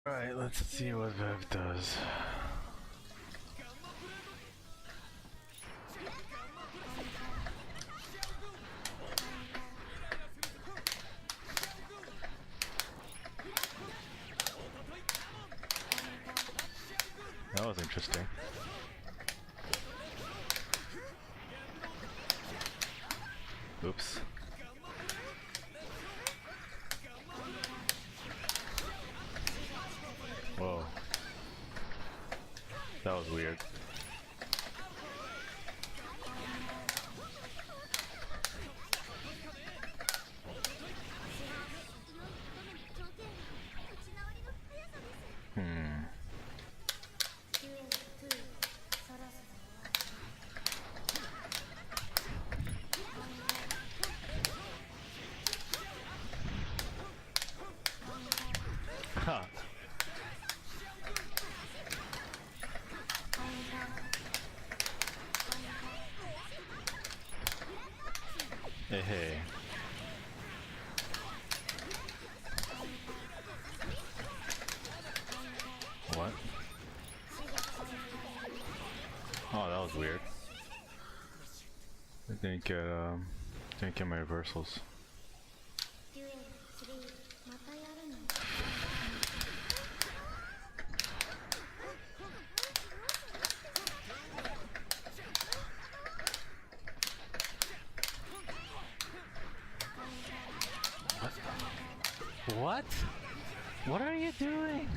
Alright, let's see what Vev does. That was interesting. Oops. Whoa. That was weird. Huh. Hey, hey. What? Oh, that was weird. I didn't get my reversals. What? What are you doing?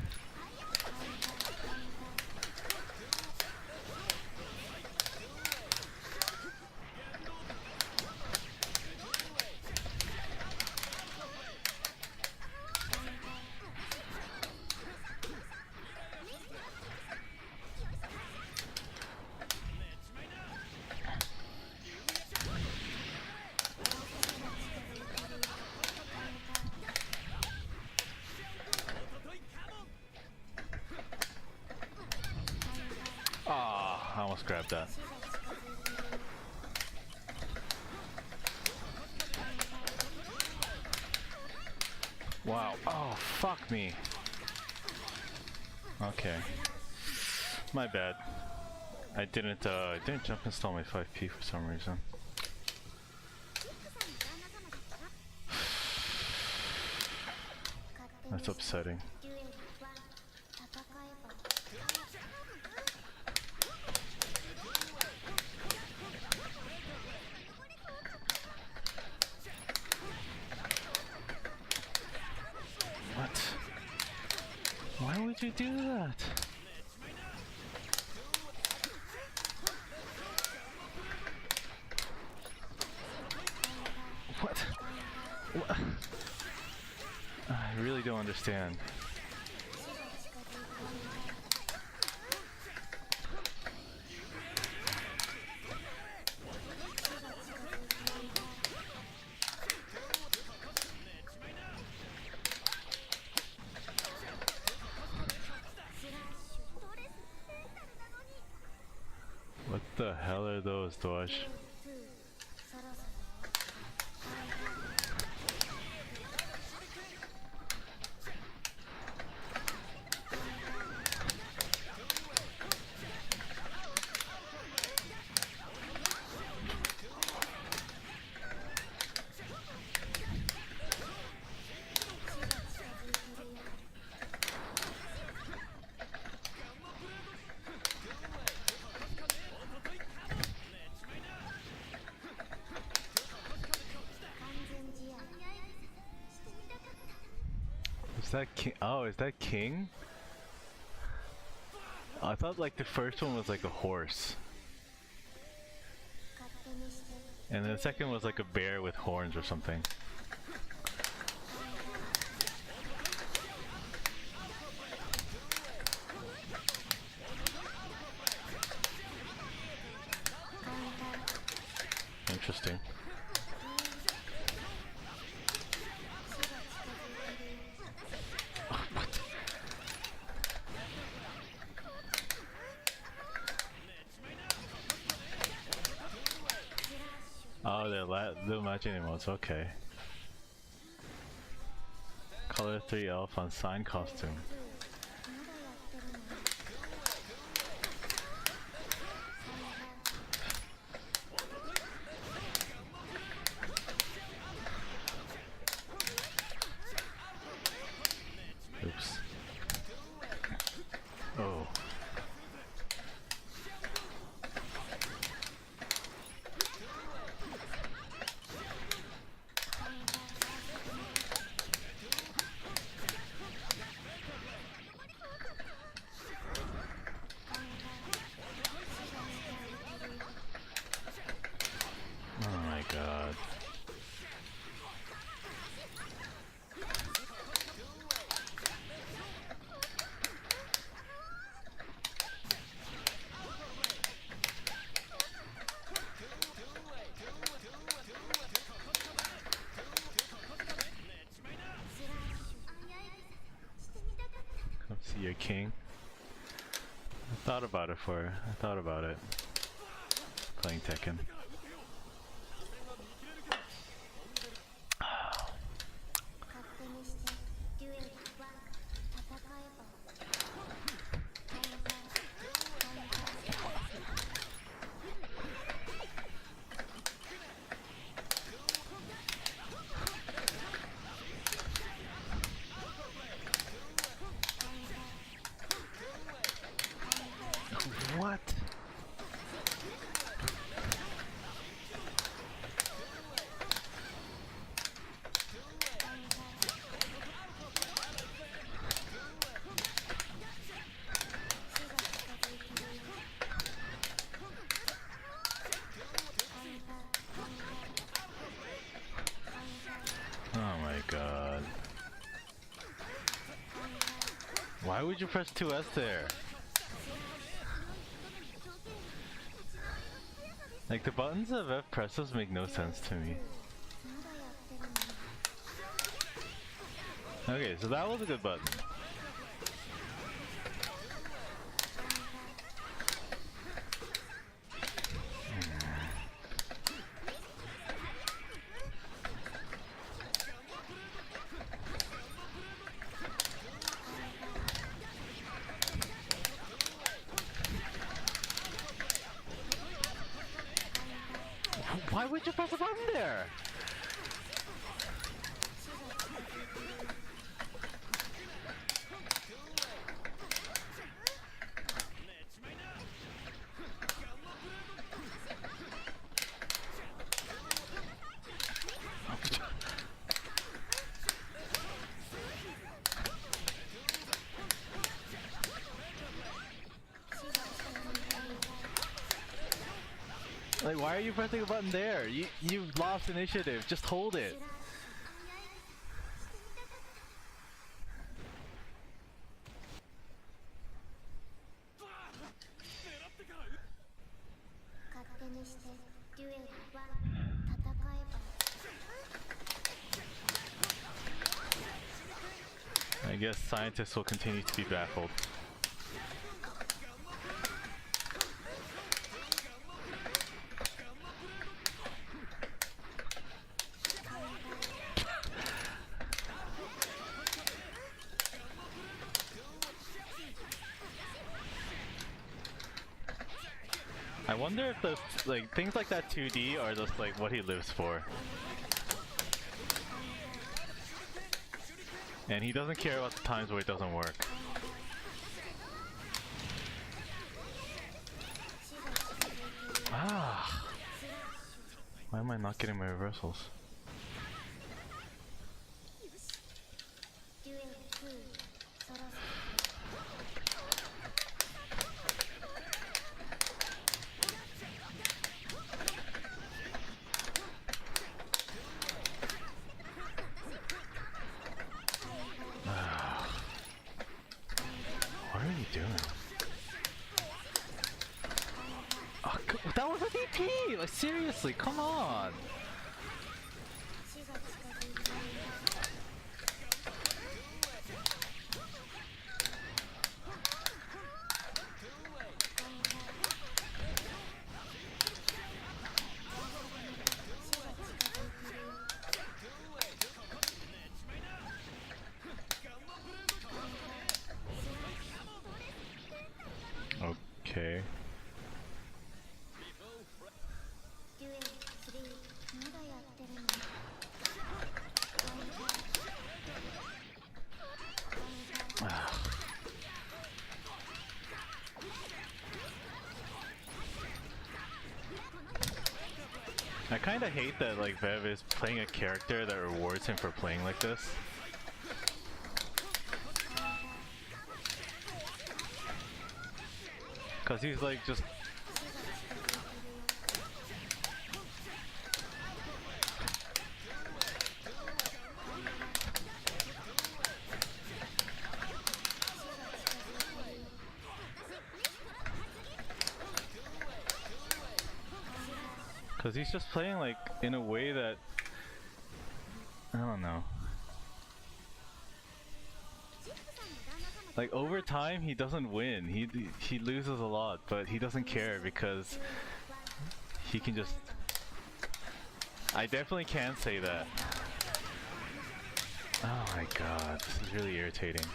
Ah, I almost grabbed that. Wow. Oh, fuck me. Okay. My bad. I didn't jump install my 5P for some reason. That's upsetting. What? Why would you do that? What? What? I really don't understand. What the hell are those, Dosh? Is that King? Oh, is that King? I thought like the first one was like a horse. And then the second was like a bear with horns or something. Interesting. Oh, they're little matching emotes, okay. Color 3 elf on sign costume. See your king. I thought about it playing Tekken. What? Oh my god. Why would you press 2S there? Like, the buttons of F presses make no sense to me. Okay, so that was a good button. Why would you press a button there? Like, why are you pressing a button there? You've lost initiative. Just hold it. I guess scientists will continue to be baffled. I wonder if the like things like that 2D are just like what he lives for. And he doesn't care about the times where it doesn't work. Ah! Why am I not getting my reversals? What are you doing? Oh, that was a DP! Like, seriously, come on! Okay. I kinda hate that like Vev is playing a character that rewards him for playing like this. Cause he's like just Cause he's just playing like in a way that I don't know. Like over time, he doesn't win. He loses a lot, but he doesn't care because he can just. I definitely can say that. Oh my god, this is really irritating.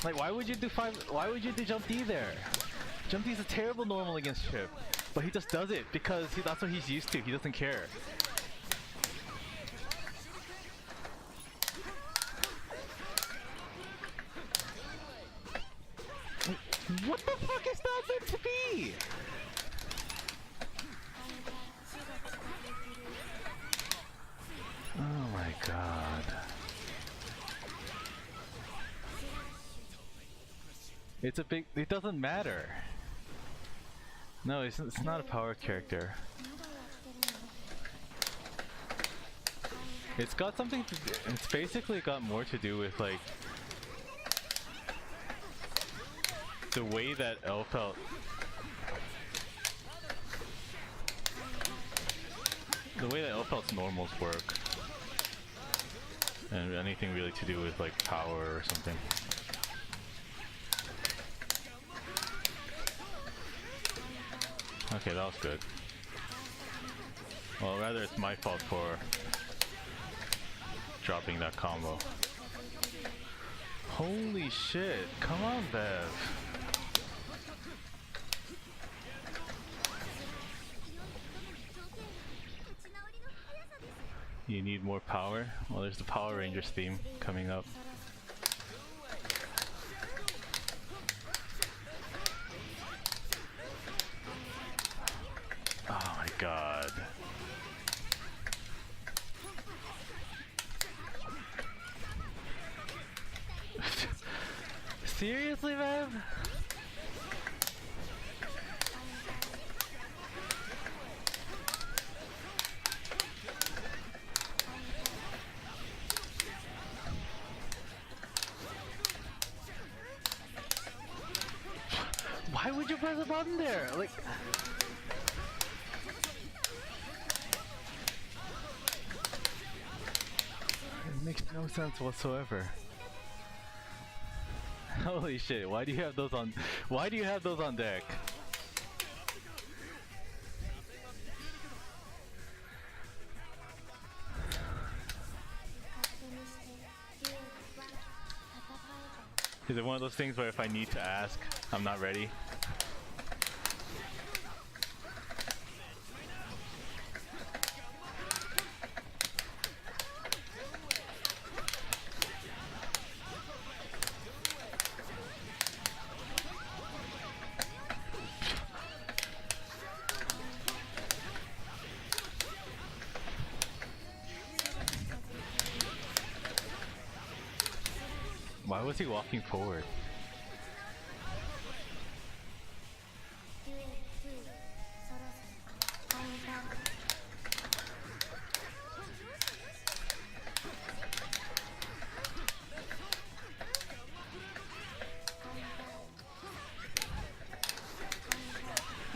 Like, why would you do jump D there? Jump D is a terrible normal against Chip, but he just does it because that's what he's used to. He doesn't care. What the fuck is that meant to be? Oh my god. It doesn't matter. No, it's not a power character. It's got something to do, it's basically got more to do with like the way that Elfelt's normals work. And anything really to do with like power or something. Okay, that was good. Well, rather it's my fault for dropping that combo. Holy shit, come on Bev. You need more power? Well, there's the Power Rangers theme coming up. Oh my god. Seriously, man? Why would you press a button there? Like... It makes no sense whatsoever. Holy shit, why do you have those on deck? Is it one of those things where if I need to ask, I'm not ready? Why was he walking forward?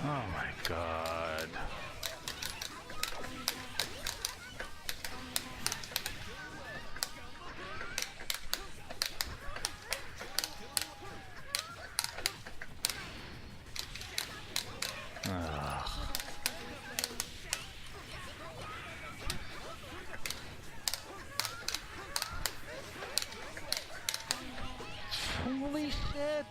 Oh my god. Holy shit!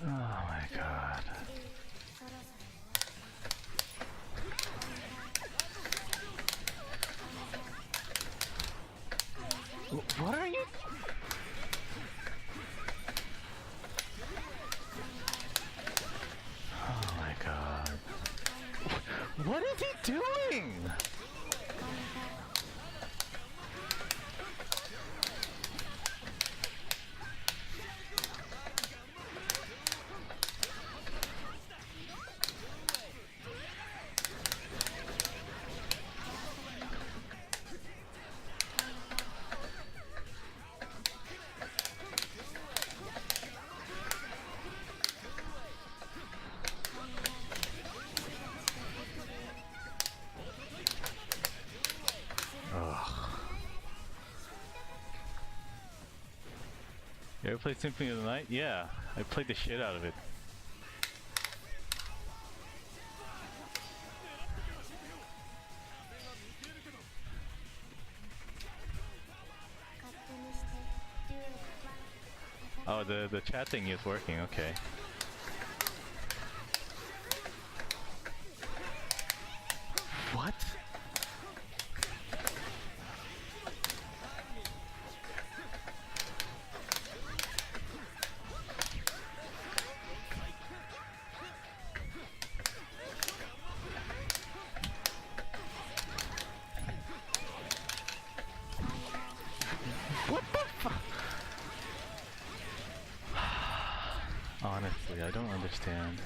Oh my god. What are you? Oh my god. What is he doing? You ever played Symphony of the Night? Yeah, I played the shit out of it. Oh, the chat thing is working, okay. What? What the fuck? Honestly, I don't understand.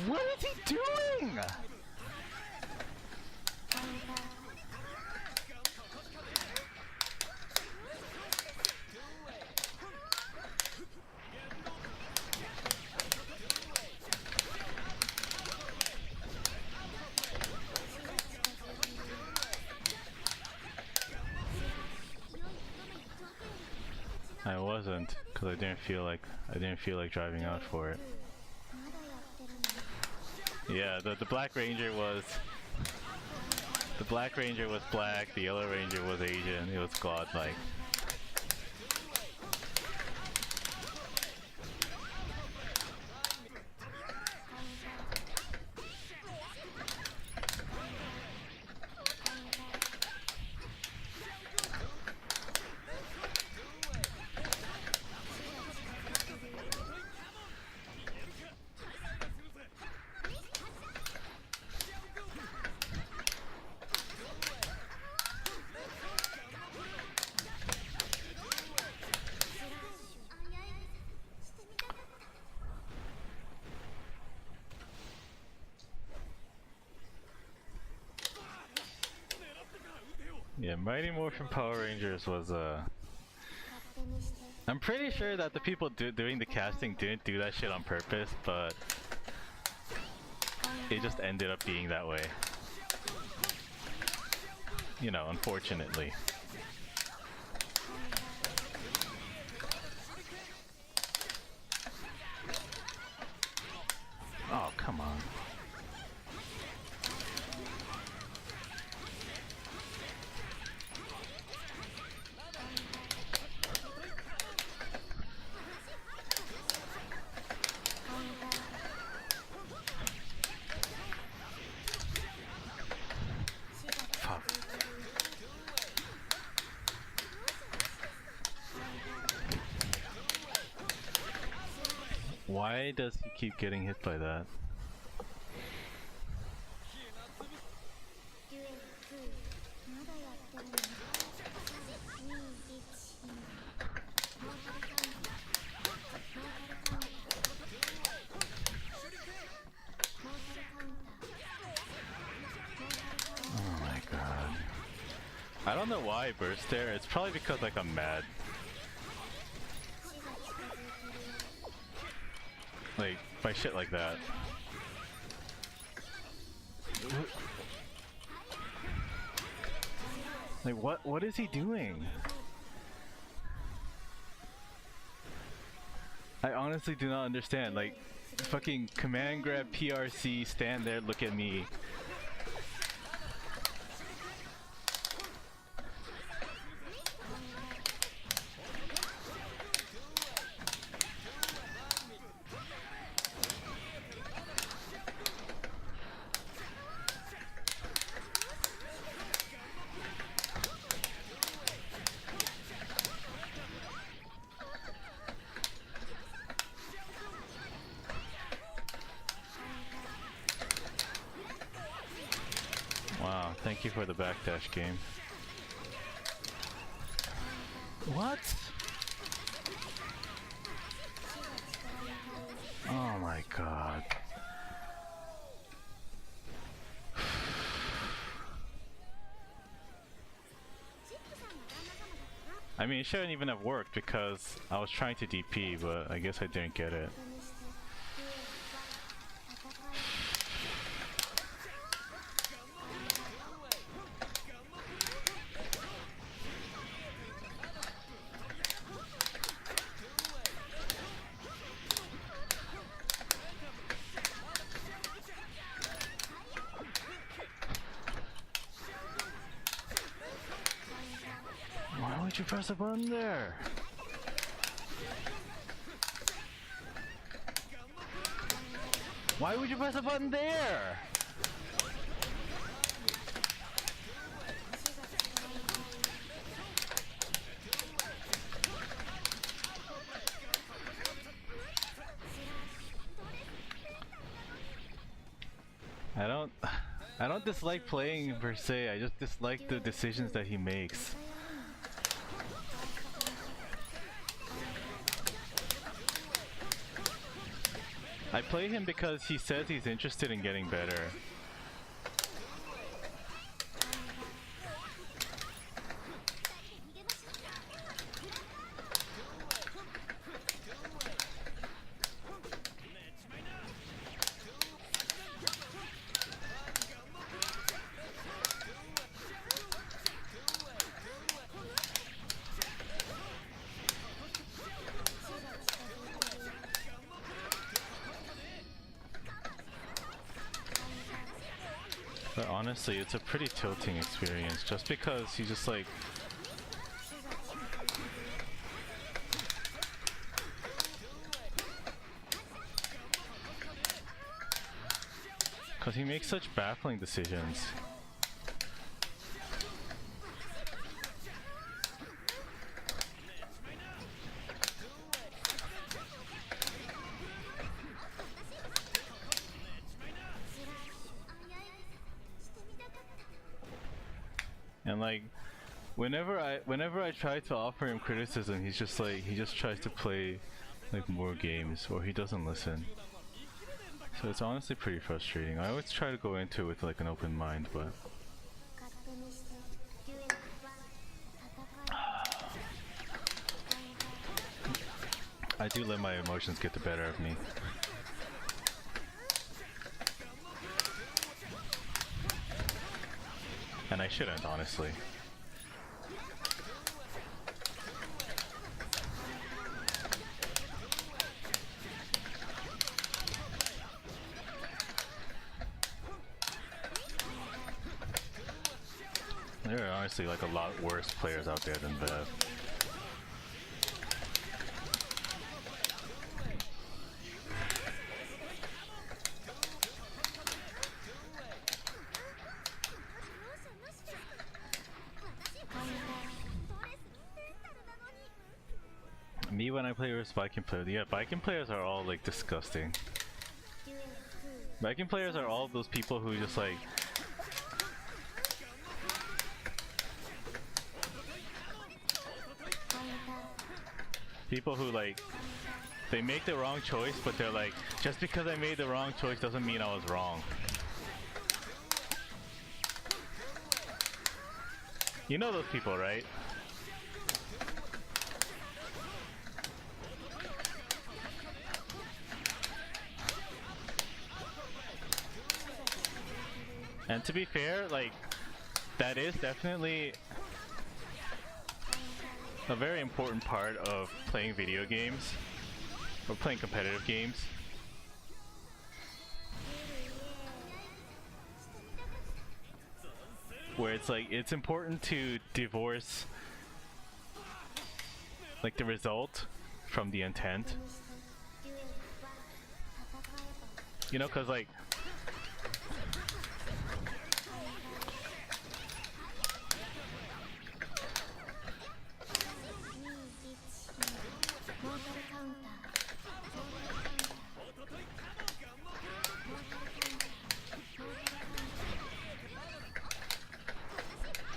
What is he doing? I wasn't, because I didn't feel like driving out for it. Yeah, the Black Ranger was black, the Yellow Ranger was Asian, it was godlike. Yeah, Mighty Morphin Power Rangers was I'm pretty sure that the people doing the casting didn't do that shit on purpose, but it just ended up being that way. You know, unfortunately. Oh, come on. Why does he keep getting hit by that? Oh my god. I don't know why I burst there. It's probably because like I'm mad. Like, by shit like that. Like, what is he doing? I honestly do not understand. Like, fucking command grab PRC, stand there, look at me. Wow, thank you for the backdash game. What? Oh my god. I mean, it shouldn't even have worked because I was trying to DP, but I guess I didn't get it. would you press a button there? Why would you press a button there? I don't dislike playing per se, I just dislike the decisions that he makes. I play him because he says he's interested in getting better. But honestly, it's a pretty tilting experience, just because he just like... Because he makes such baffling decisions. And like, whenever I try to offer him criticism, he's just like, he just tries to play like more games, or he doesn't listen. So it's honestly pretty frustrating. I always try to go into it with like an open mind, but I do let my emotions get the better of me. And I shouldn't, honestly. There are honestly like a lot worse players out there than Vev. Me when I play with Viking players, yeah, Viking players are all like disgusting. Viking players are all those people who just like people who like they make the wrong choice, but they're like, just because I made the wrong choice doesn't mean I was wrong. You know those people, right? And to be fair, like, that is definitely a very important part of playing video games, or playing competitive games. Where it's like, it's important to divorce like the result from the intent. You know, cause like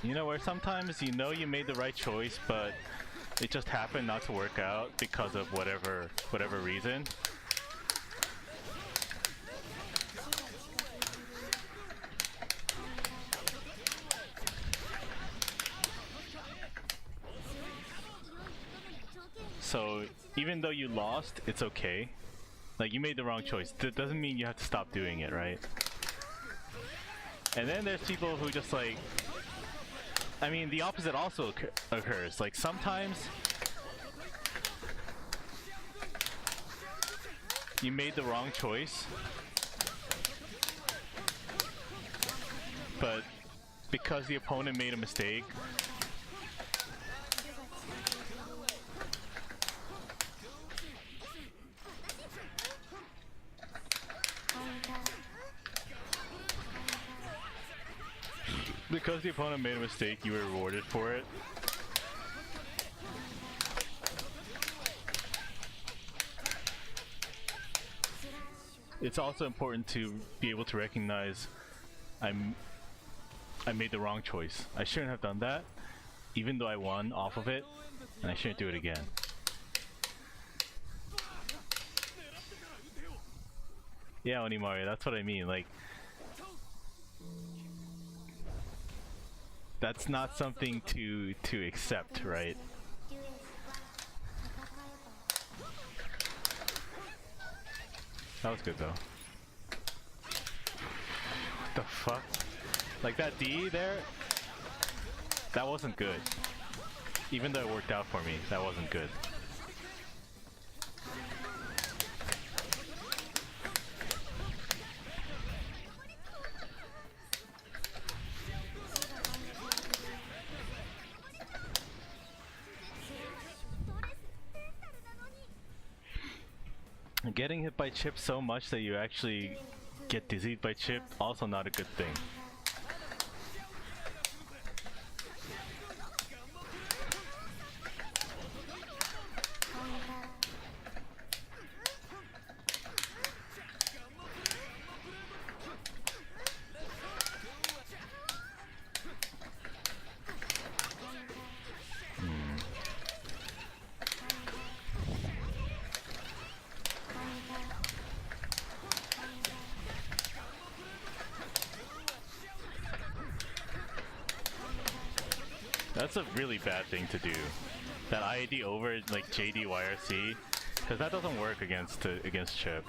you know, where sometimes you know you made the right choice, but it just happened not to work out because of whatever reason. So even though you lost, it's okay. Like, you made the wrong choice. That doesn't mean you have to stop doing it, right? And then there's people who just like, I mean, the opposite also occurs. Like, sometimes you made the wrong choice, but because the opponent made a mistake, because the opponent made a mistake, you were rewarded for it. It's also important to be able to recognize I made the wrong choice. I shouldn't have done that, even though I won off of it, and I shouldn't do it again. Yeah, Onimari, that's what I mean. Like, that's not something to accept, right? That was good though. What the fuck? Like that D there? That wasn't good. Even though it worked out for me, that wasn't good. Getting hit by Chip so much that you actually get dizzied by Chip, also not a good thing. That's a really bad thing to do. That IAD over like JD YRC, because that doesn't work against Chip.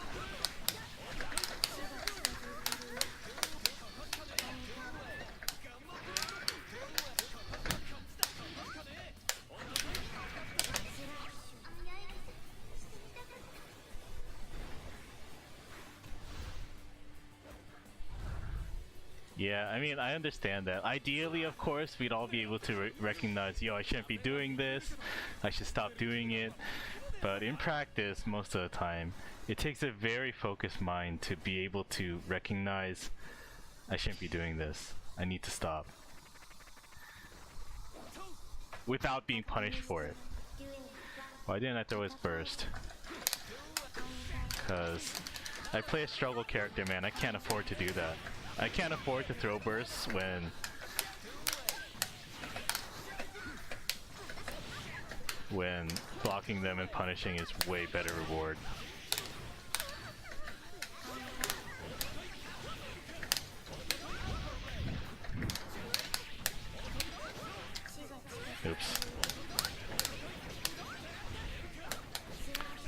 Yeah, I mean, I understand that. Ideally, of course, we'd all be able to recognize, yo, I shouldn't be doing this, I should stop doing it. But in practice, most of the time, it takes a very focused mind to be able to recognize, I shouldn't be doing this, I need to stop. Without being punished for it. Why didn't I throw his burst? Because I play a struggle character, man, I can't afford to do that. I can't afford to throw bursts when blocking them and punishing is way better reward. Oops.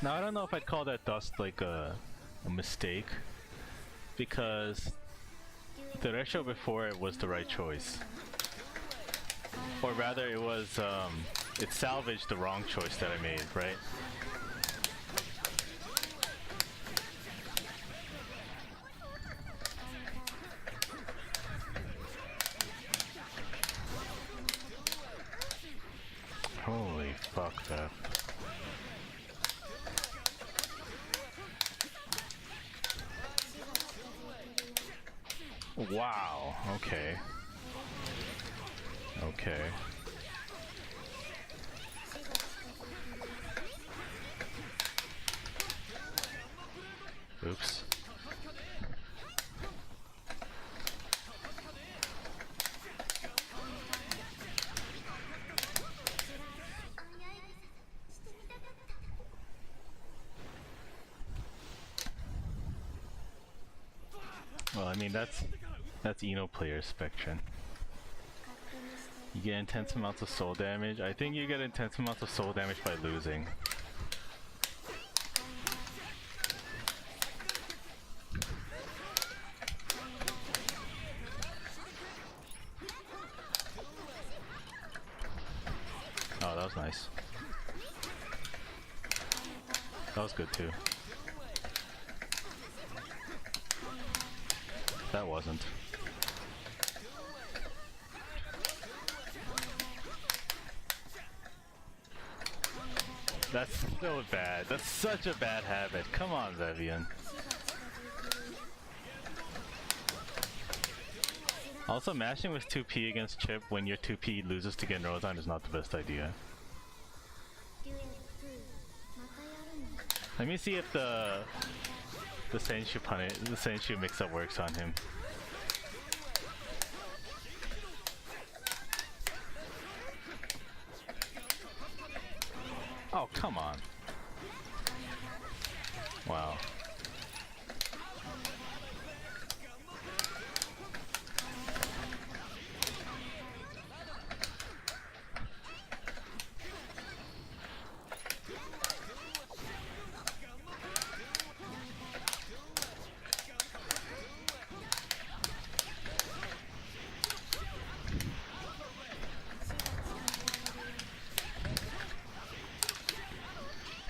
Now I don't know if I'd call that dust like a mistake, because the ratio before it was the right choice. Or rather, it was, it salvaged the wrong choice that I made, right? Holy fuck, that. Wow, okay. Okay. Oops. Well, I mean, that's Eno player spectrum. You get intense amounts of soul damage. I think you get intense amounts of soul damage by losing. Oh, that was nice. That was good too. That wasn't. That's so bad. That's such a bad habit. Come on, Vevion. Also, mashing with 2P against Chip when your 2P loses to Genrozan is not the best idea. Let me see if the Senshu mix-up works on him. Oh, come on. Wow.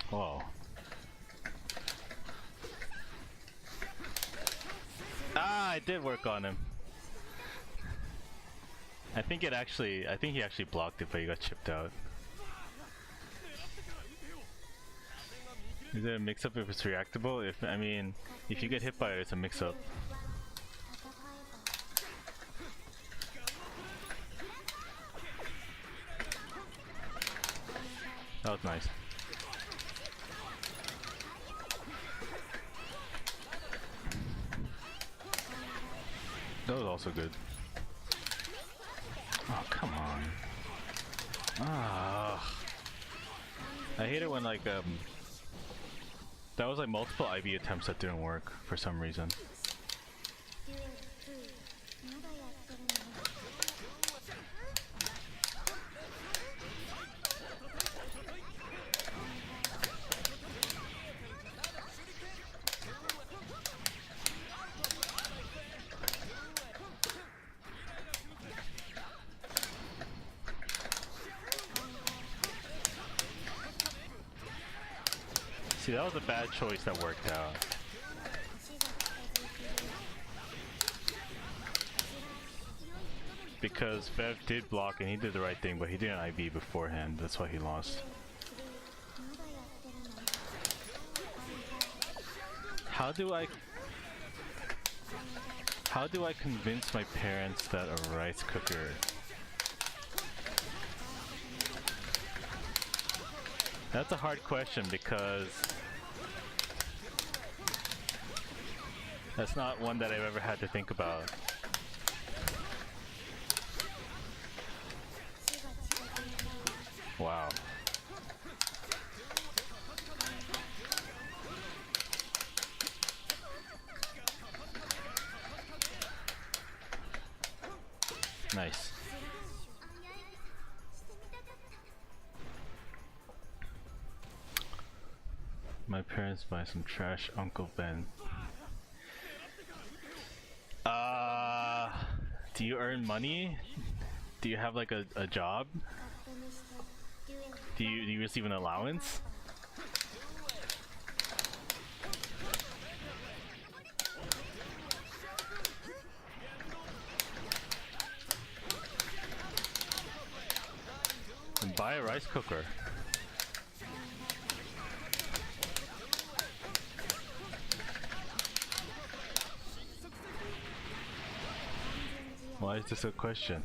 Whoa. Ah, I did work on him. I think he actually blocked it, but he got chipped out. Is it a mix-up if it's reactable? If you get hit by it, it's a mix-up. That was nice. That was also good. Oh, come on. Ah. I hate it when that was like multiple IB attempts that didn't work for some reason. See, that was a bad choice that worked out. Because Vev did block and he did the right thing, but he didn't IB beforehand, that's why he lost. How do I convince my parents that a rice cooker... That's a hard question because that's not one that I've ever had to think about. Wow. Nice. My parents buy some trash, Uncle Ben. Do you earn money? Do you have like a job? Do you receive an allowance? And buy a rice cooker. Why is this a question?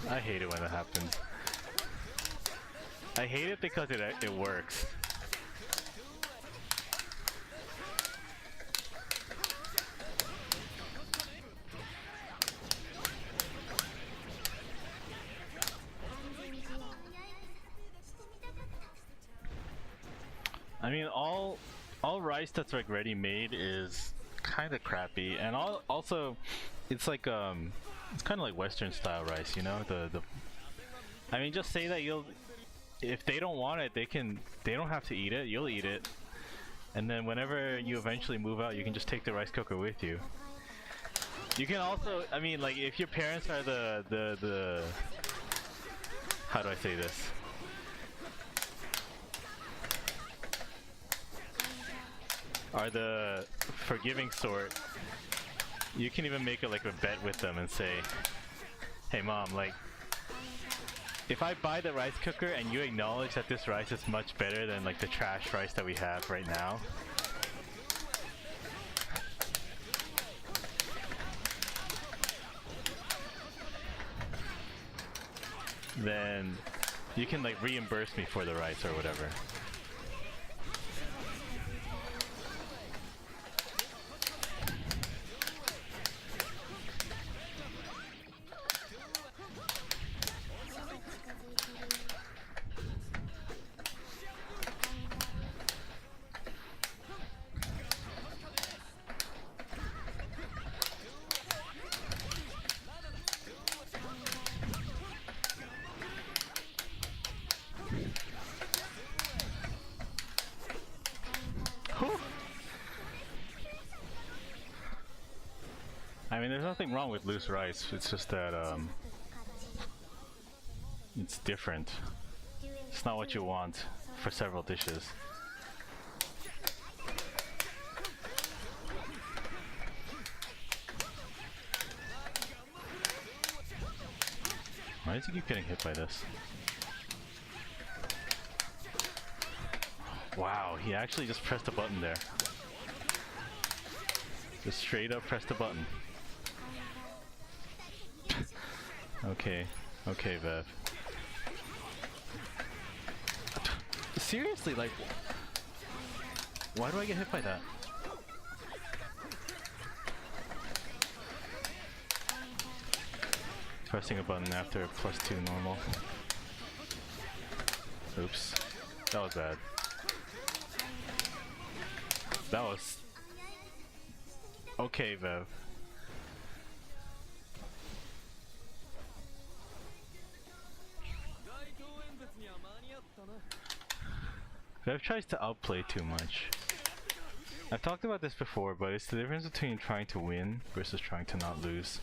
I hate it when it happens. I hate it because it works. I mean, all rice that's like ready made is kind of crappy, and also it's like it's kind of like Western style rice, you know. I mean, just say that if they don't want it, they don't have to eat it. You'll eat it, and then whenever you eventually move out, you can just take the rice cooker with you. You can also, I mean, like if your parents are the how do I say this? Are the forgiving sort, you can even make it like a bet with them and say, hey mom, like if I buy the rice cooker and you acknowledge that this rice is much better than like the trash rice that we have right now, then you can like reimburse me for the rice or whatever. I mean, there's nothing wrong with loose rice, it's just that, it's different. It's not what you want for several dishes. Why does he keep getting hit by this? Wow, he actually just pressed a button there. Just straight up pressed a button. Okay, okay, Vev. Seriously, like, why do I get hit by that? Pressing a button after +2 normal. Oops, that was bad. That was... Okay, Vev. Vev tries to outplay too much. I've talked about this before, but it's the difference between trying to win versus trying to not lose.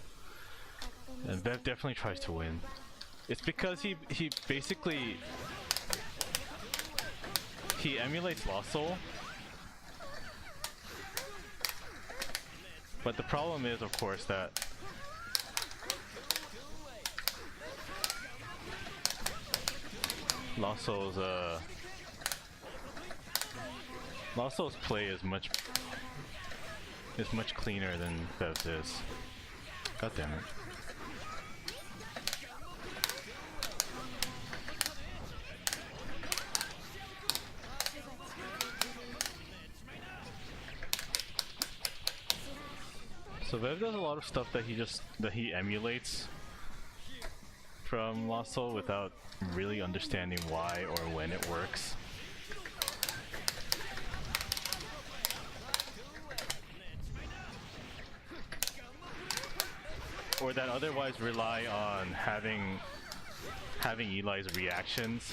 And Vev definitely tries to win. It's because he basically... he emulates Lost Soul. But the problem is, of course, that Lost Soul's play is much cleaner than Vev's is. God damn it. So Vev does a lot of stuff that he emulates from Lost Soul without really understanding why or when it works. Or that otherwise rely on having Eli's reactions.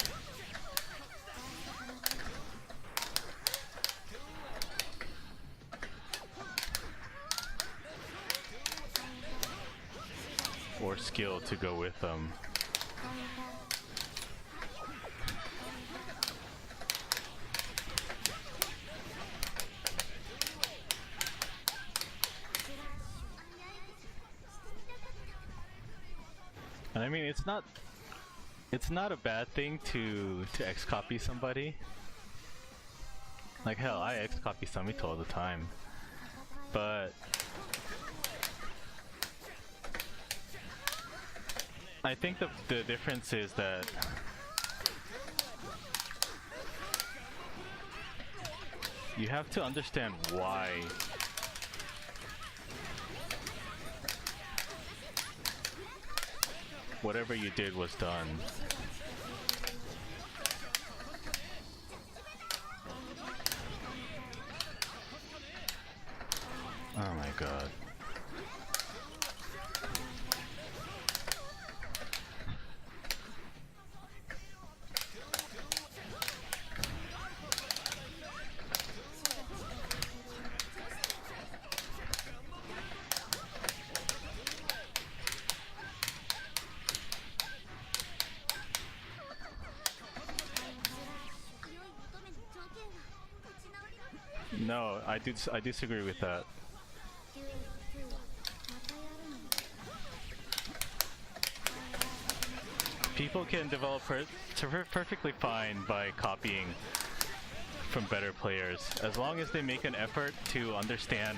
Or skill to go with them. And I mean, it's not a bad thing to X-copy somebody. Like hell, I X-copy Samito all the time. But I think the difference is that you have to understand why whatever you did was done. Oh my god. No, I disagree with that. People can develop perfectly fine by copying from better players, as long as they make an effort to understand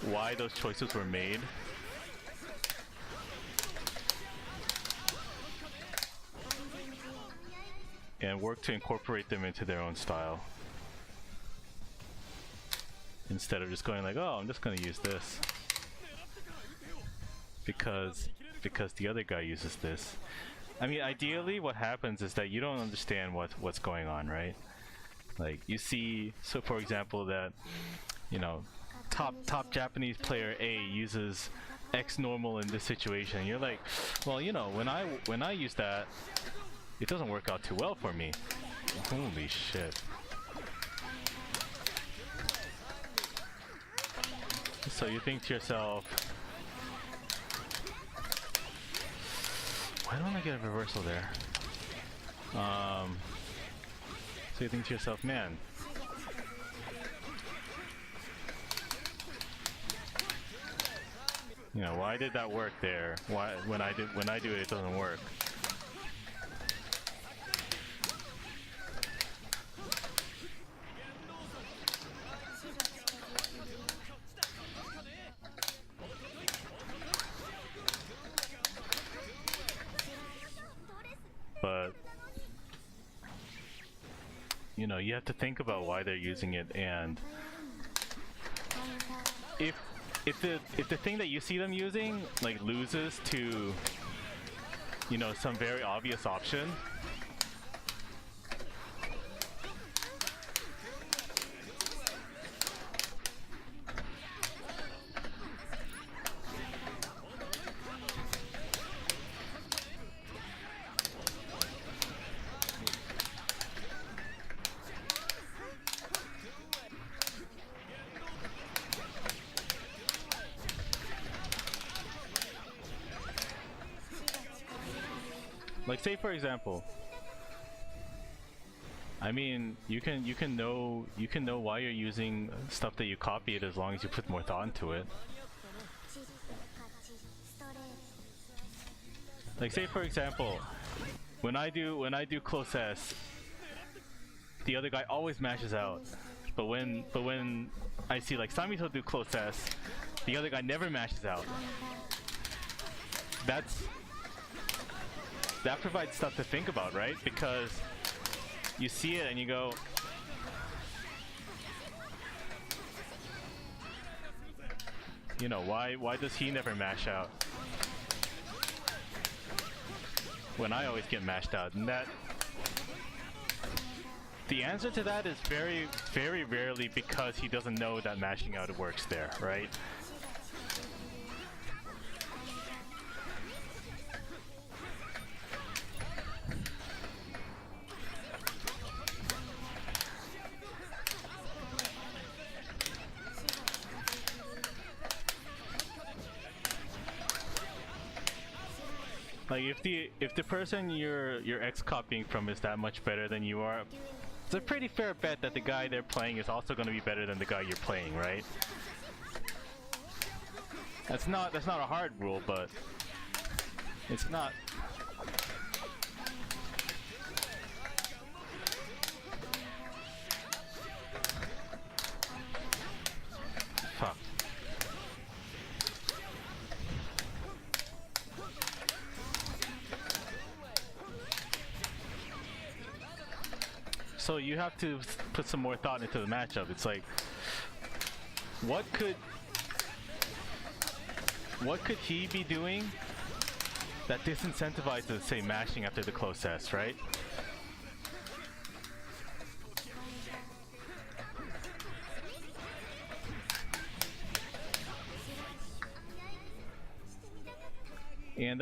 why those choices were made. And work to incorporate them into their own style. Instead of just going like, oh, I'm just gonna use this. Because the other guy uses this. I mean, ideally what happens is that you don't understand what's going on, right? Like, you see, so for example that, you know, top Japanese player A uses X normal in this situation. You're like, well, you know, when I use that, it doesn't work out too well for me. Holy shit. So you think to yourself, why don't I get a reversal there? So you think to yourself, man, you know, why did that work there? Why when I do it, it doesn't work? But you know, you have to think about why they're using it, and if the thing that you see them using like loses to, you know, some very obvious option, like say for example, I mean, you can know why you're using stuff that you copied as long as you put more thought into it. Like say for example, when I do close S, the other guy always mashes out. But when I see like Samito do close S, the other guy never mashes out. That provides stuff to think about, right? Because you see it and you go, you know, why does he never mash out when I always get mashed out? And that, the answer to that is very, very rarely because he doesn't know that mashing out works there, right? Like if the person you're X copying from is that much better than you are, it's a pretty fair bet that the guy they're playing is also going to be better than the guy you're playing, right? That's not a hard rule, but it's not. Fuck. So you have to put some more thought into the matchup. It's like, what could he be doing that disincentivizes, say, mashing after the close S, right? And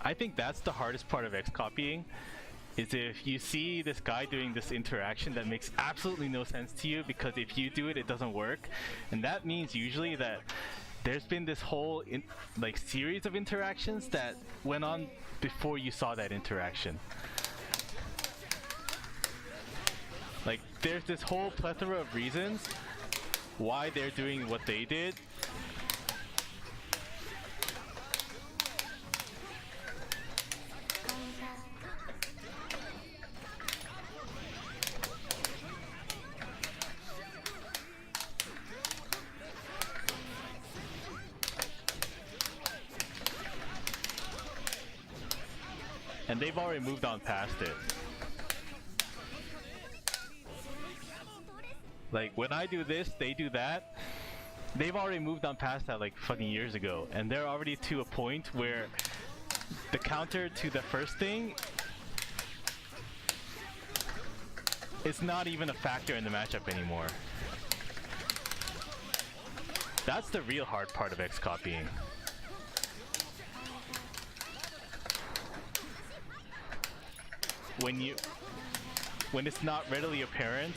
I think that's the hardest part of X copying. Is if you see this guy doing this interaction that makes absolutely no sense to you, because if you do it, it doesn't work. And that means usually that there's been this whole like series of interactions that went on before you saw that interaction. Like there's this whole plethora of reasons why they're doing what they did they've already moved on past it. Like, when I do this, they do that. They've already moved on past that like fucking years ago, and they're already to a point where the counter to the first thing is not even a factor in the matchup anymore. That's the real hard part of X copying. When it's not readily apparent.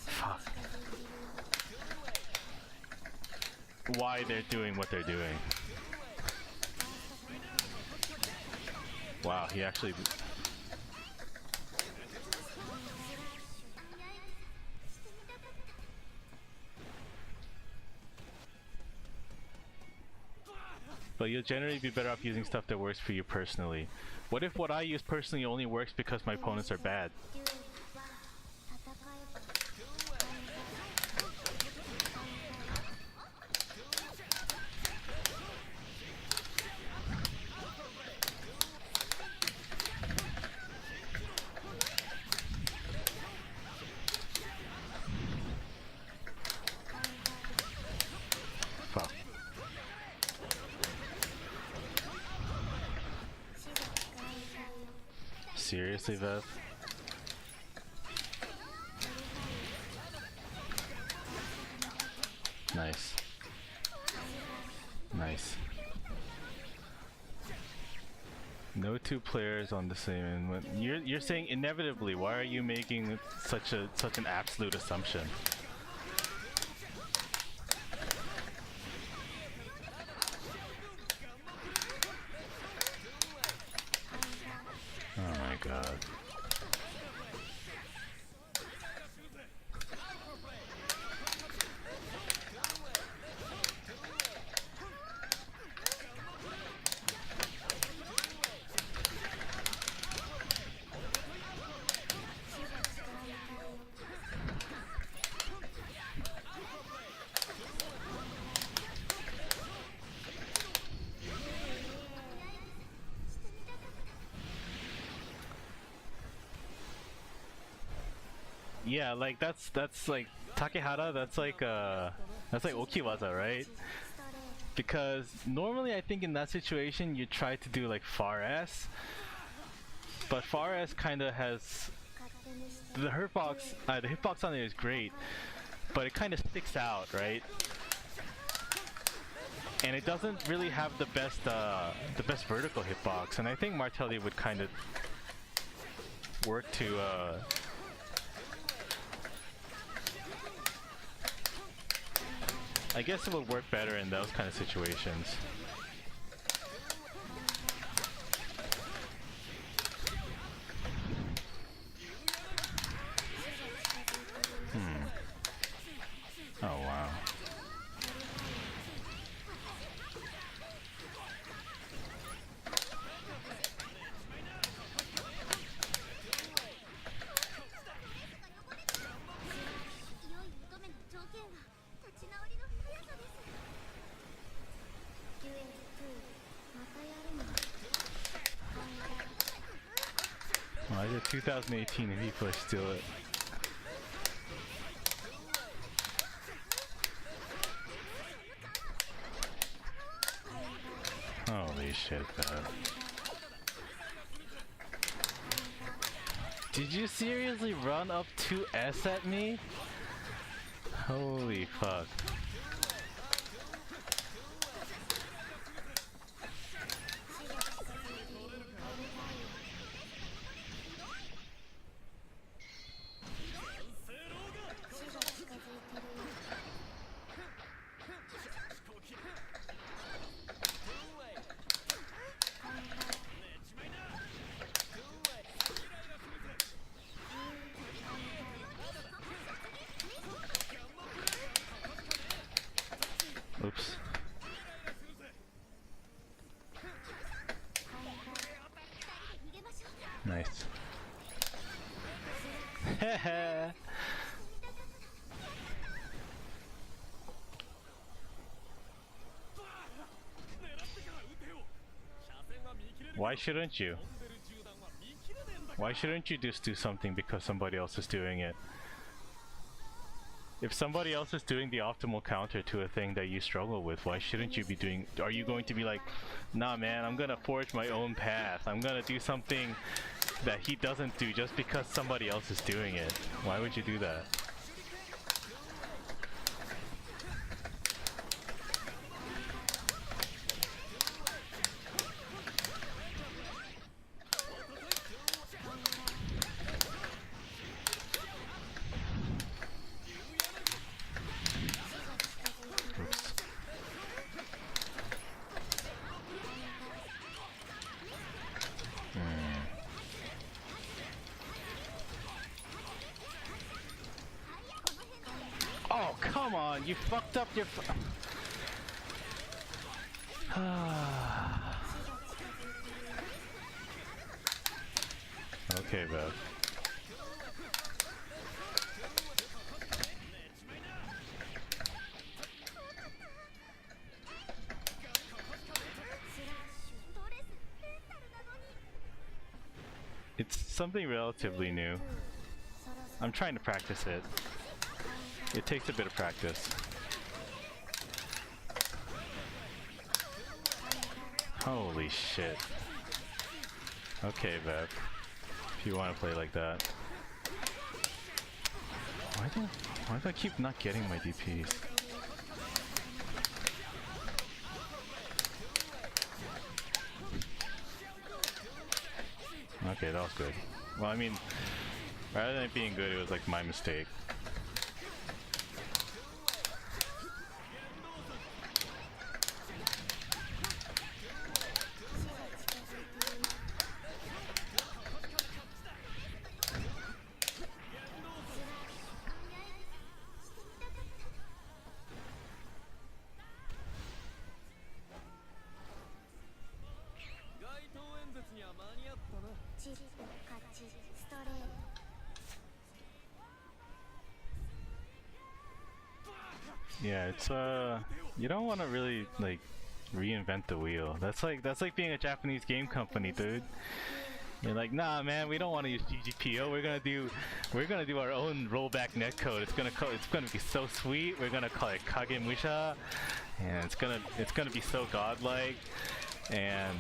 Fuck. Why they're doing what they're doing. Wow, he actually... But you'll generally be better off using stuff that works for you personally. What if what I use personally only works because my opponents are bad? Fuck. Seriously, Vev? Nice. Nice. No two players on the same end. You're saying inevitably. Why are you making such an absolute assumption? Oh my god. Yeah, like that's like Takehara, that's like Okiwaza, right? Because normally I think in that situation you try to do like far S, but far S kinda has the hitbox on it is great, but it kinda sticks out, right? And it doesn't really have the best vertical hitbox, and I think Martelli would kind of work to I guess it would work better in those kind of situations. Oh wow. Oh, I did 2018 and people are still it. Holy shit, man. Did you seriously run up 2S at me? Holy fuck. Oops. Nice. Hehe. Why shouldn't you? Why shouldn't you just do something because somebody else is doing it? If somebody else is doing the optimal counter to a thing that you struggle with, why shouldn't you be doing? Are you going to be like, nah man, I'm gonna forge my own path. I'm gonna do something that he doesn't do just because somebody else is doing it. Why would you do that? Oh, come on! You fucked up your Okay, Bev. It's something relatively new. I'm trying to practice it. It takes a bit of practice. Holy shit. Okay, Bev. If you want to play like that. Why do I keep not getting my DPs? Okay, that was good. Well, I mean, rather than it being good, it was like my mistake. Yeah, it's you don't want to really like reinvent the wheel. That's like being a Japanese game company, dude. You're like, nah, man, we don't want to use GGPO. We're gonna do our own rollback netcode. It's gonna be so sweet. We're gonna call it Kagemusha, and it's gonna be so godlike, and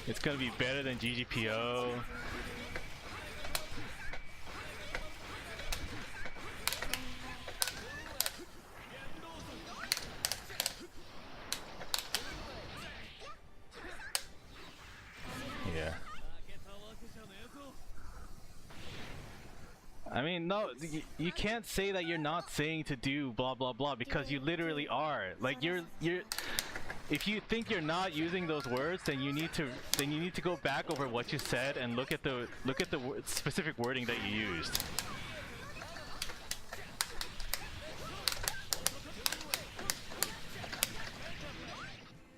it's gonna be better than GGPO. Yeah. I mean, no, you can't say that you're not saying to do blah blah blah because you literally are. Like you're if you think you're not using those words, then you need to go back over what you said and look at the specific wording that you used.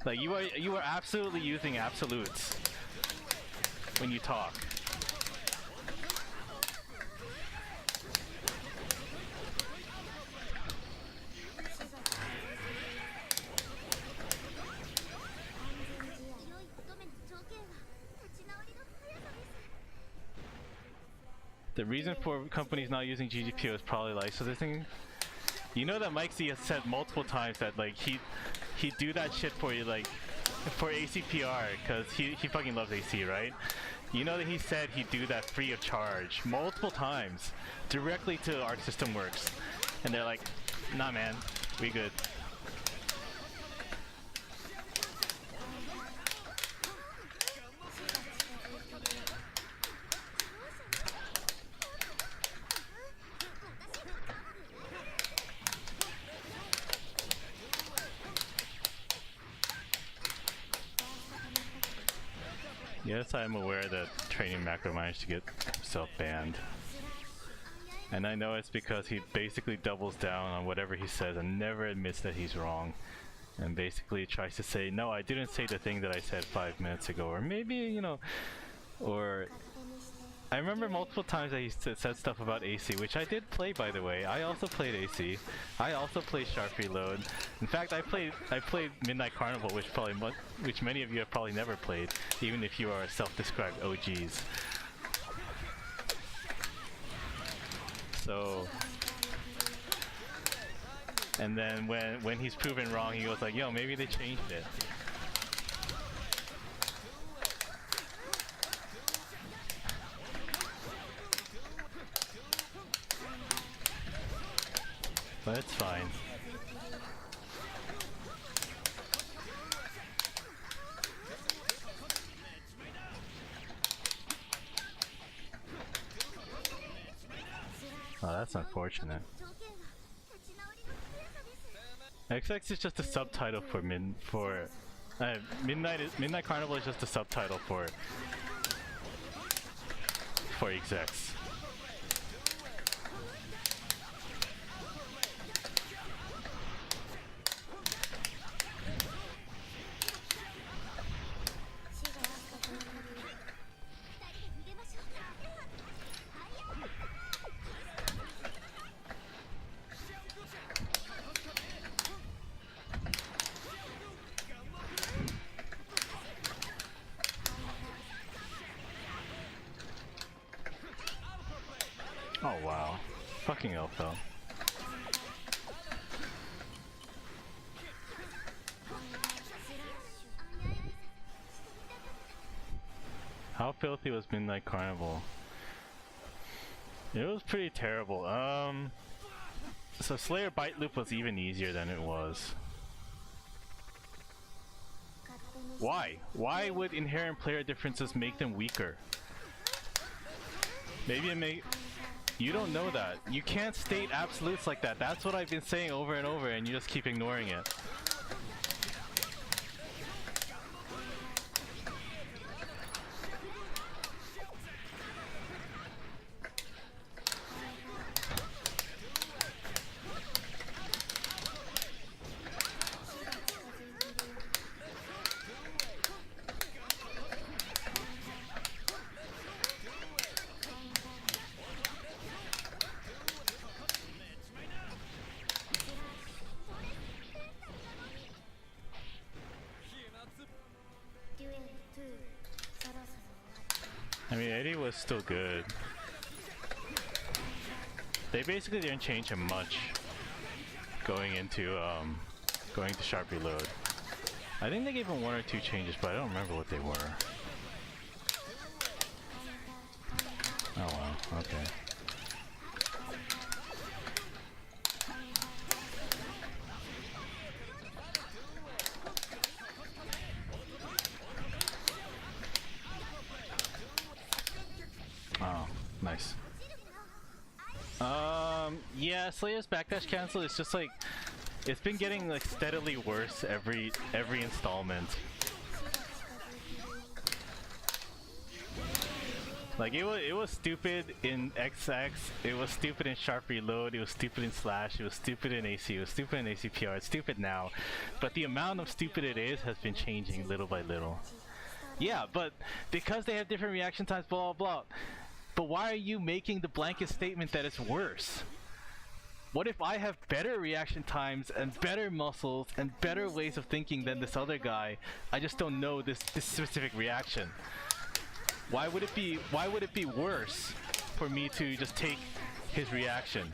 Like you are absolutely using absolutes when you talk. The reason for companies not using GGPO is probably licensing. You know that Mike Z has said multiple times that like he'd do that shit for you, like for ACPR, because he fucking loves AC, right? You know that he said he'd do that free of charge multiple times directly to Arc System Works, and they're like, nah man, we good. Yes, I'm aware that Training Macro managed to get himself banned. And I know it's because he basically doubles down on whatever he says and never admits that he's wrong. And basically tries to say, no, I didn't say the thing that I said 5 minutes ago. Or maybe, you know, or I remember multiple times I used to said stuff about AC, which I did play, by the way. I also played AC. I also played Sharp Reload. In fact, I played Midnight Carnival, which many of you have probably never played, even if you are self-described OGs. So, and then when he's proven wrong, he goes like, "Yo, maybe they changed it." But it's fine. Oh, that's unfortunate. XX is just a subtitle for Midnight Carnival is just a subtitle for execs. Oh wow. Fucking hell, though. How filthy was Midnight Carnival? It was pretty terrible. So Slayer Bite Loop was even easier than it was. Why? Why would inherent player differences make them weaker? Maybe it may... You don't know that. You can't state absolutes like that. That's what I've been saying over and over, and you just keep ignoring it. I mean, Eddie was still good. They basically didn't change him much going to Sharp Reload. I think they gave him 1 or 2 changes, but I don't remember what they were. Oh wow, okay. Oh, nice. Yeah, Slayer's backdash cancel is just like, it's been getting like steadily worse every installment. Like it was stupid in XX, it was stupid in Sharp Reload, it was stupid in Slash, it was stupid in AC, it was stupid in ACPR, it's stupid now. But the amount of stupid it is has been changing little by little. Yeah, but because they have different reaction times, blah blah blah. But why are you making the blanket statement that it's worse? What if I have better reaction times and better muscles and better ways of thinking than this other guy? I just don't know this specific reaction. Why would it be worse for me to just take his reaction?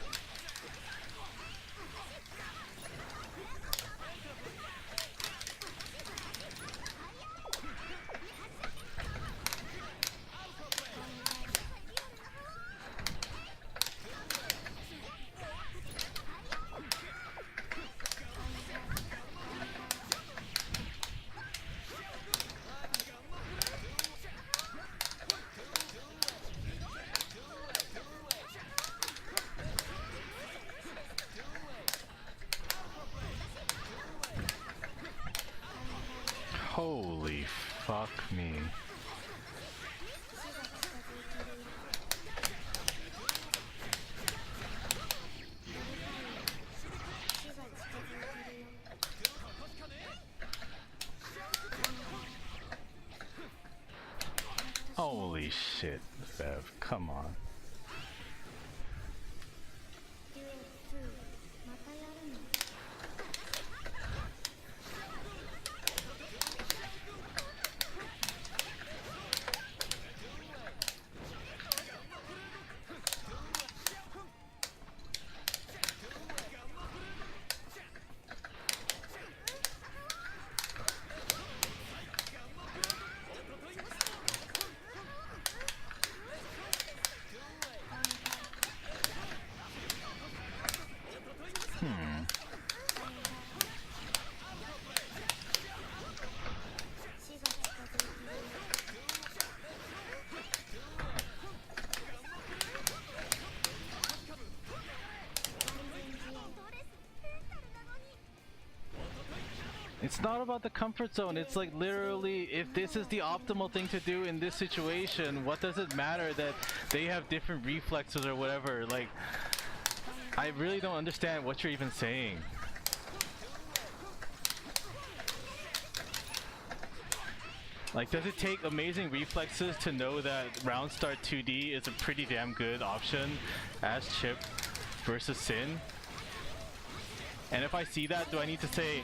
Holy fuck me. Holy shit, Vev. Come on. It's not about the comfort zone, it's like literally, if this is the optimal thing to do in this situation, what does it matter that they have different reflexes or whatever? Like, I really don't understand what you're even saying. Like, does it take amazing reflexes to know that round start 2D is a pretty damn good option as Chip versus Sin? And if I see that, do I need to say,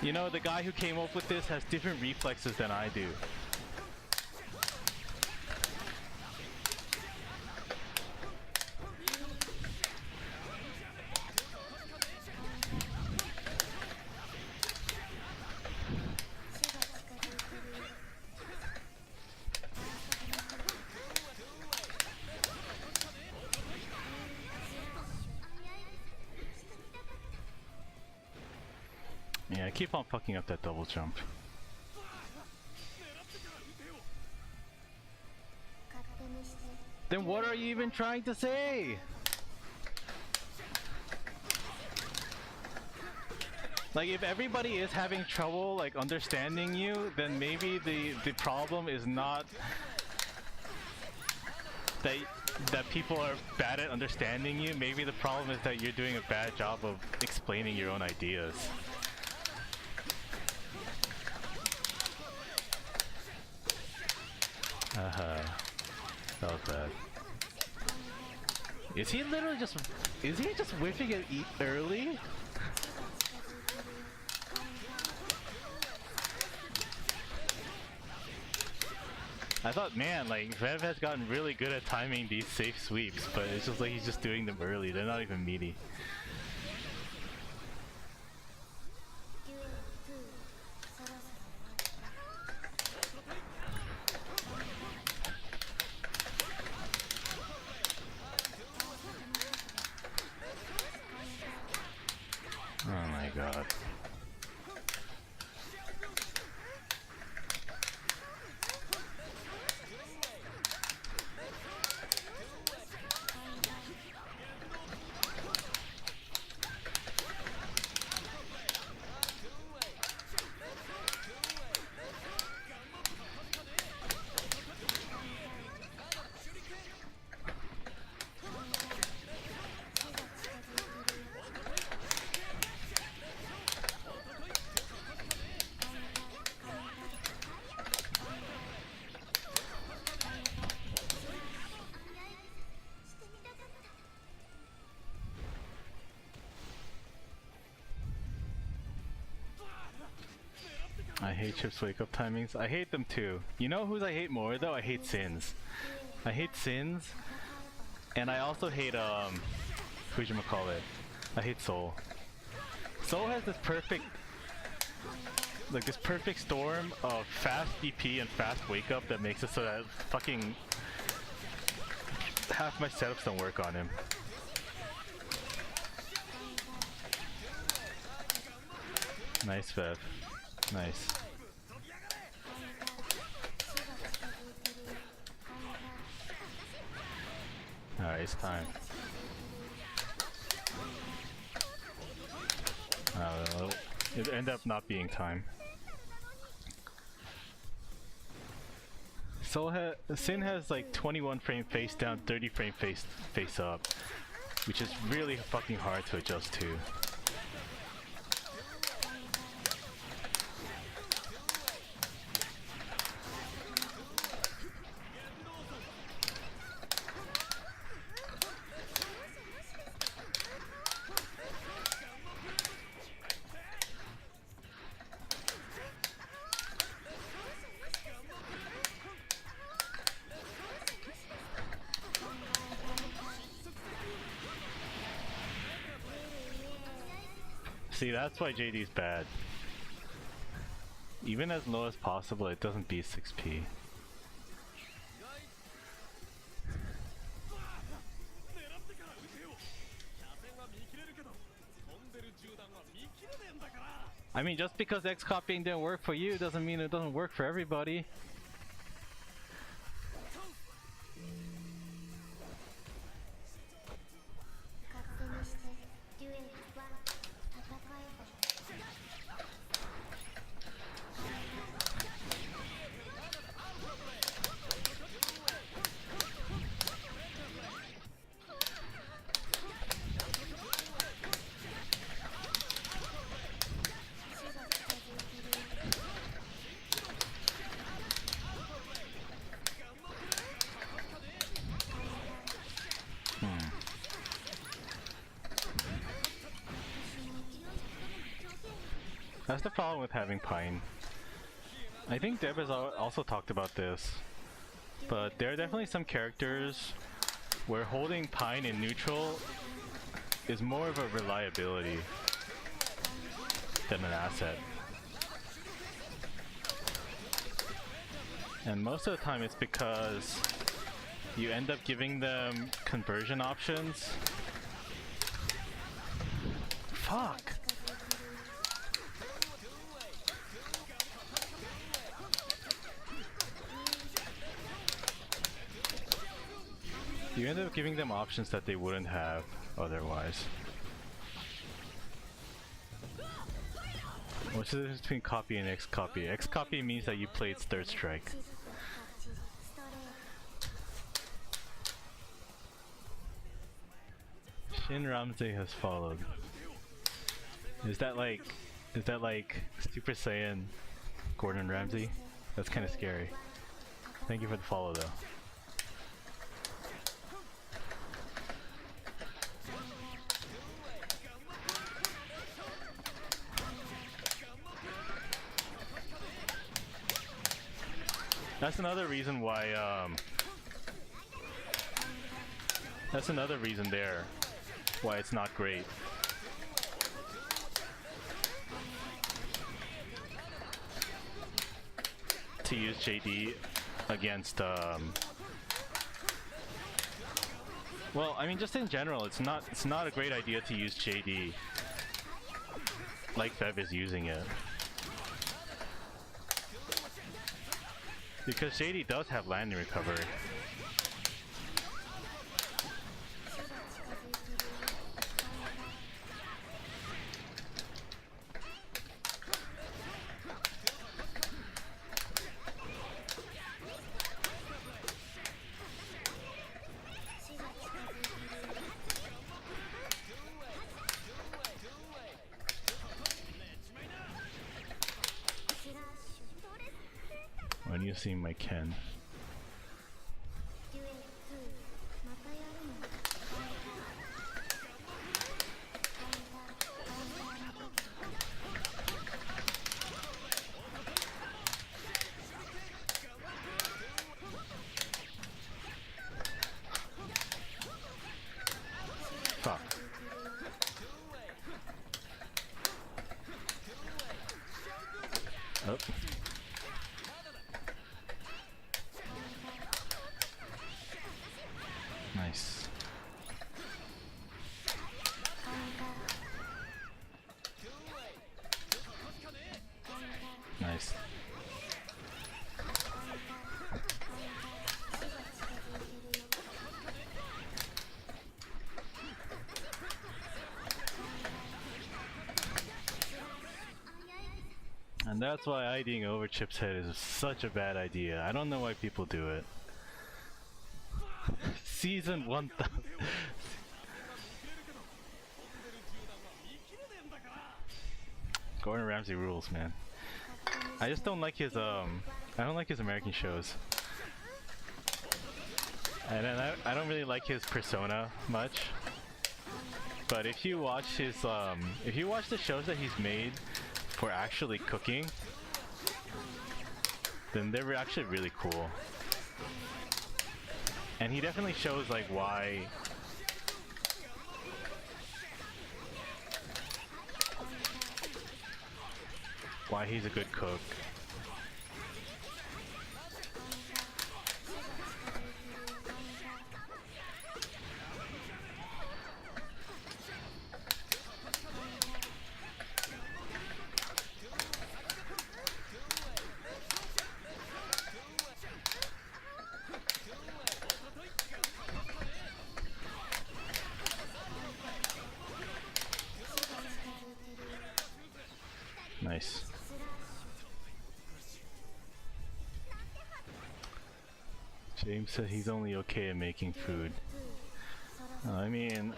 you know, the guy who came up with this has different reflexes than I do? Yeah, I keep on fucking up that double jump. Then what are you even trying to say? Like, if everybody is having trouble like understanding you, then maybe the problem is not that people are bad at understanding you. Maybe the problem is that you're doing a bad job of explaining your own ideas. That was bad. Is he literally just... Is he just whiffing it early? I thought, man, like, Vev has gotten really good at timing these safe sweeps, but it's just like he's just doing them early. They're not even meaty. Oh my god. I hate Chip's wake up timings. I hate them too. You know whose I hate more though? I hate Sins. I hate Sins, and I also hate whatchamacallit? I hate Soul. Soul has this perfect, like this perfect storm of fast DP and fast wake up that makes it so that fucking half my setups don't work on him. Nice Vev. Nice. Alright, it's time. It ended up not being time. Sin has like 21 frame face down, 30 frame face up, which is really fucking hard to adjust to. See, that's why JD's bad. Even as low as possible, it doesn't beat 6p. I mean, just because X copying didn't work for you doesn't mean it doesn't work for everybody. That's the problem with having Pine. I think Deb has also talked about this, but there are definitely some characters where holding Pine in neutral is more of a reliability than an asset. And most of the time it's because you end up giving them conversion options. Fuck! You end up giving them options that they wouldn't have otherwise. What's the difference between copy and X copy? X copy means that you played third strike. Shin Ramsey has followed. Is that like Super Saiyan Gordon Ramsay? That's kind of scary. Thank you for the follow though. That's another reason why, that's another reason there why it's not great. To use JD against, well, I mean, just in general, it's not a great idea to use JD like Vev is using it. Because JD does have landing recovery. When you see my Ken. Fuck. Oh. Nice. Nice. And that's why IDing over Chip's head is such a bad idea. I don't know why people do it. Season 1000. Gordon Ramsay rules, man. I just don't like his I don't like his American shows. And then I don't really like his persona much. But if you watch his if you watch the shows that he's made for actually cooking, then they're actually really cool. And he definitely shows like why why he's a good cook. Nice. James said he's only okay at making food. I mean...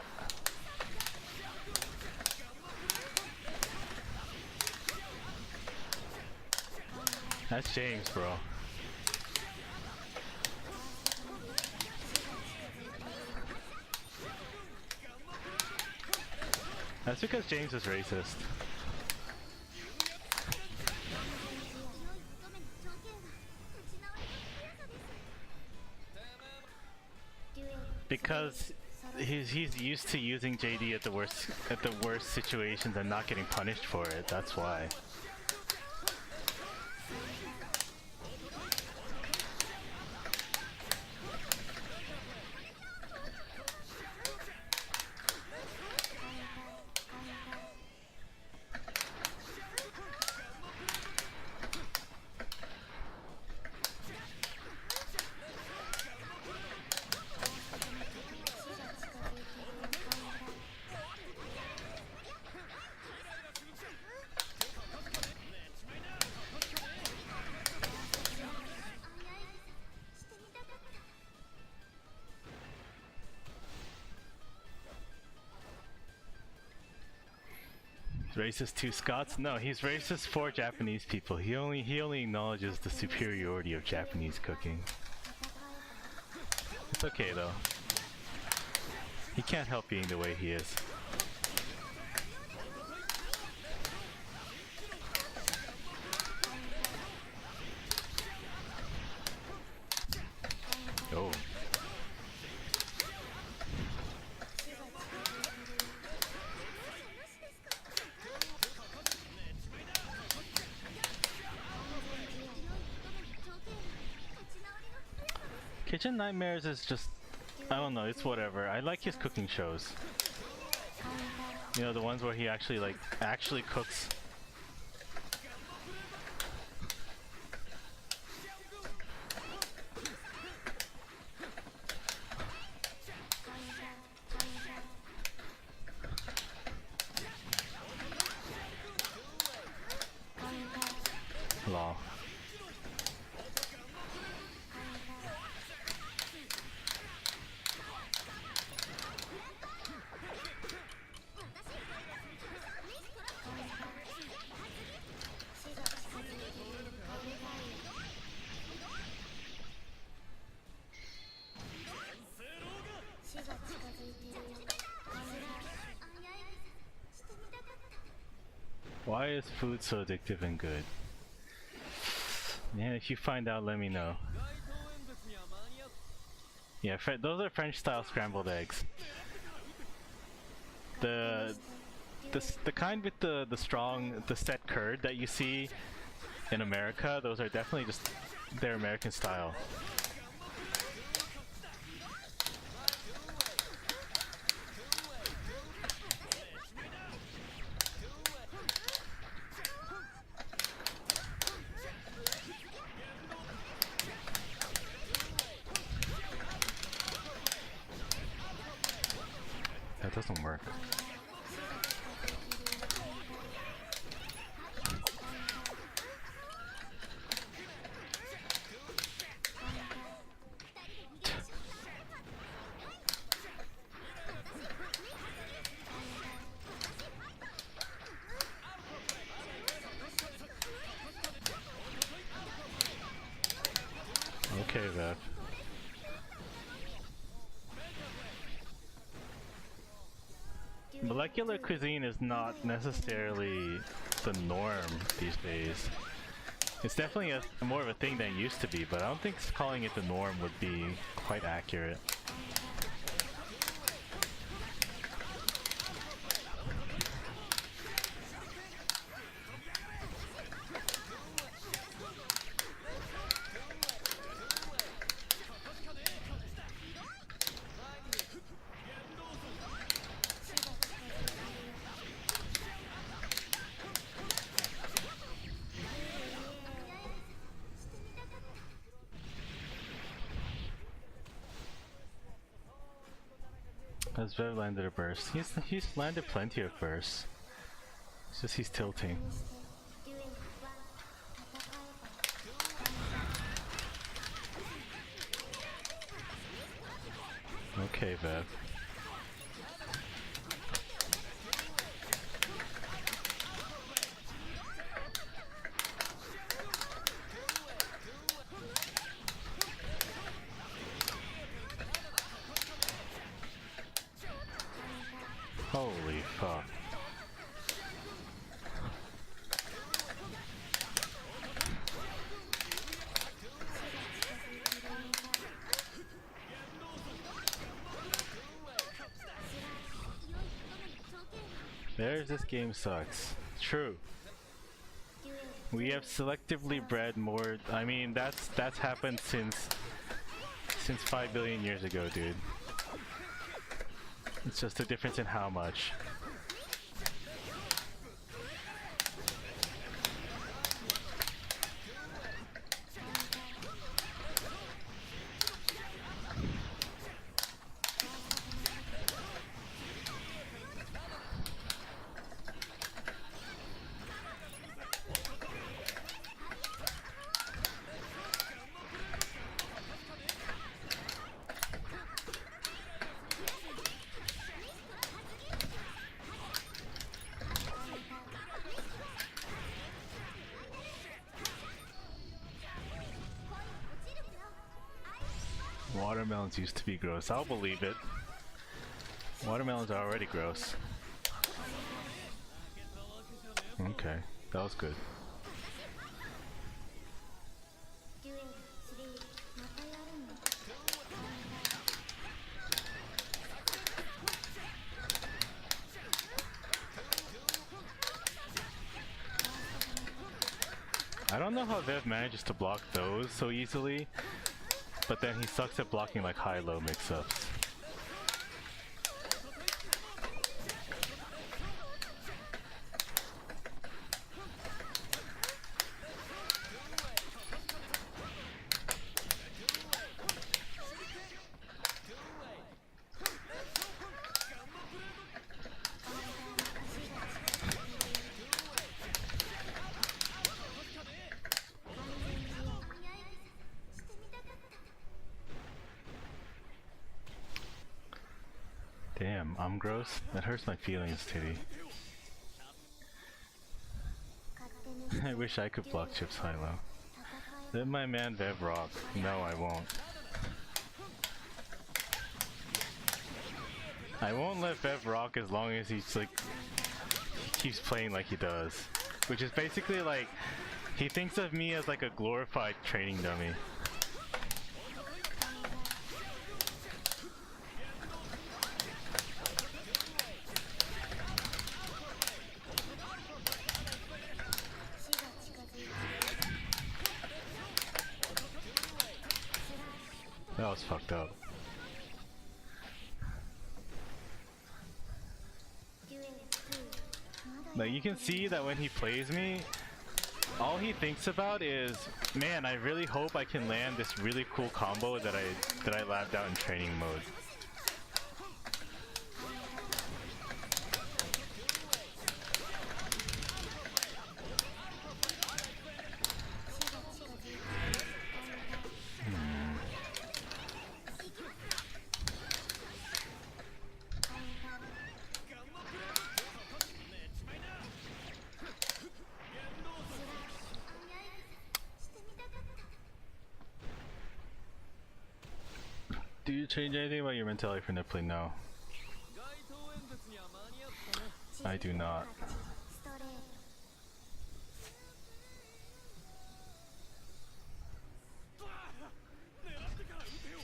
That's James, bro. That's because James is racist. Because he's used to using JD at the worst situations and not getting punished for it. That's why. Racist to Scots? No, he's racist for Japanese people. He only acknowledges the superiority of Japanese cooking. It's okay though. He can't help being the way he is. Oh. Kitchen Nightmares is just, I don't know, it's whatever. I like his cooking shows. You know, the ones where he actually cooks. Lol. Why is food so addictive and good? Man, if you find out, let me know. Yeah, those are French style scrambled eggs. The kind with the strong, the set curd that you see in America, those are definitely just, they're American style. That doesn't work. Okay, Vev. Molecular cuisine is not necessarily the norm these days. It's definitely more of a thing than it used to be, but I don't think calling it the norm would be quite accurate. Has Vev landed a burst? He's landed plenty of bursts. It's just he's tilting. Okay, Vev. Holy fuck. There's this game sucks. True. We have selectively bred more. I mean, that's happened since 5 billion years ago, dude. It's just a difference in how much. Watermelons used to be gross. I'll believe it. Watermelons are already gross. Okay, that was good. I don't know how Vev manages to block those so easily, but then he sucks at blocking like high-low mix-ups. Damn, I'm gross? That hurts my feelings, Titty. I wish I could block Chip's high-low. Let my man Vev rock. No, I won't. I won't let Vev rock as long as he's like... he keeps playing like he does. Which is basically like... he thinks of me as like a glorified training dummy. That was fucked up. Like, you can see that when he plays me, all he thinks about is, man, I really hope I can land this really cool combo that I labbed out in training mode. Do you change anything about your mentality for netplay? No. I do not.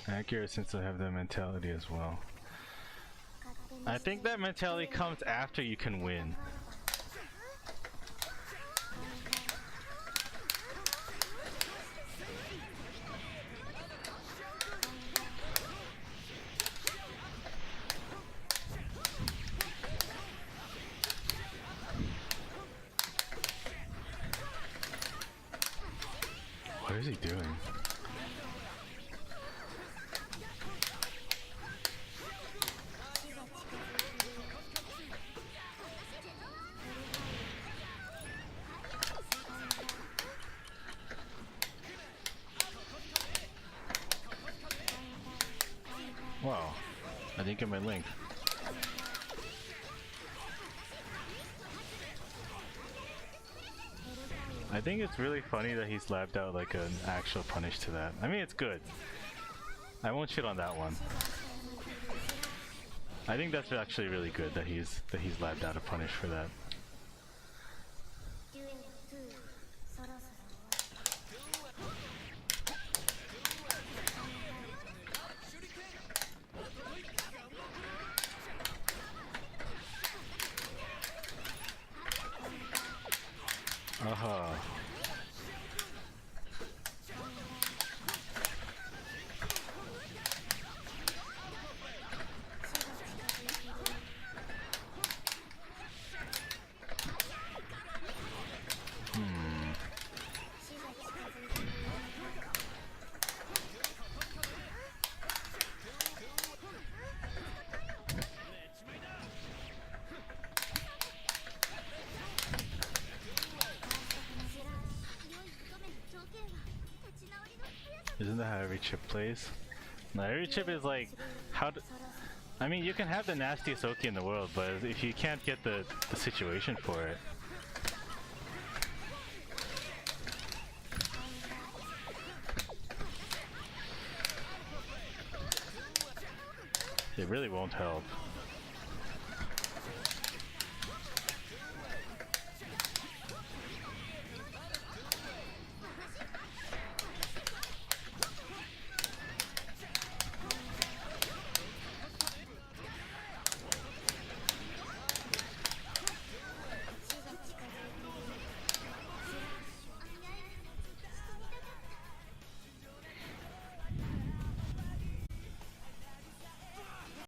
Accurate since I have that mentality as well. I think that mentality comes after you can win. What is he doing? I didn't get my link. I think it's really funny that he's labbed out like an actual punish to that. I mean, it's good. I won't shit on that one. I think that's actually really good that he's labbed out a punish for that. Aha. Isn't that how every chip plays? No, every chip is like, I mean, you can have the nastiest Oki in the world, but if you can't get the situation for it, it really won't help.